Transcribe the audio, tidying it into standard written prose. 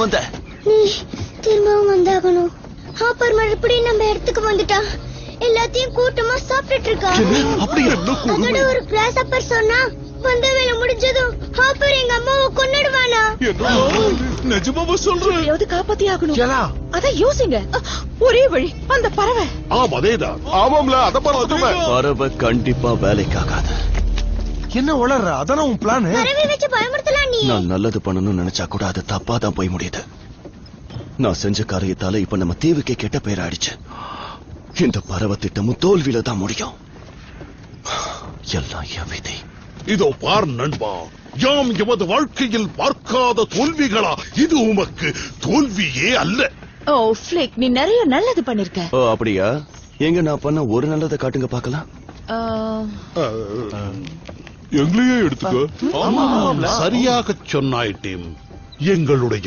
வந்த? நீ திரும்பவும் வந்தாகணும். ஹாப்பர் மறுபடியும் நம்ம இடத்துக்கு வந்துட்டா. எல்லாத்தையும் கூட்டமா சாப்பிட்டுட்டு இருக்கா. அதோட ஒரு கிராஸ் ஹாப்பர் சொன்னா வந்த வேலை முடிஞ்சதும் ஹாப்பர் எங்க அம்மாவை கொன்னுடுவானா? நிஜமாவா சொல்றேன்? எது காப்பாத்தி ஆகணும். அத யோசிங்க. ஒரே வழி அந்த பறவை. ஆமா அதேதான். ஆமாம்ல அத பறவை. பறவை கண்டிப்பா வேலைக்காகாது. என்ன வளர்ற? அதான உன் பிளான்? பறவை வச்சு பயமுறுத்தலாம் நீ. நான் நல்லது பண்ணணும்னு நினைச்சா கூட அது தப்பா தான் போய் முடியுது. நான் செஞ்ச காரியத்தால இப்ப நம்ம தீவுக்கே கெட்ட பெயர் ஆயிடுச்சு. இந்த பறவை திட்டமும் தோல்வியில தான் முடியும். எல்லாம் என் விதி. இதோ பார் நண்பா, யாம் எமது வாழ்க்கையில் பார்க்காத தோல்விகளா? இது உமக்கு தோல்வியே அல்ல. ஓ ஃபிளிக், நீ நிறைய நல்லது பண்ணிருக்க. ஓ அப்படியா? எங்க நான் பண்ண ஒரு நல்லதை காட்டுங்க பாக்கலாம். எங்களையே எடுத்துக்க. சரியாக சொன்னாய் டீம். எங்களுடைய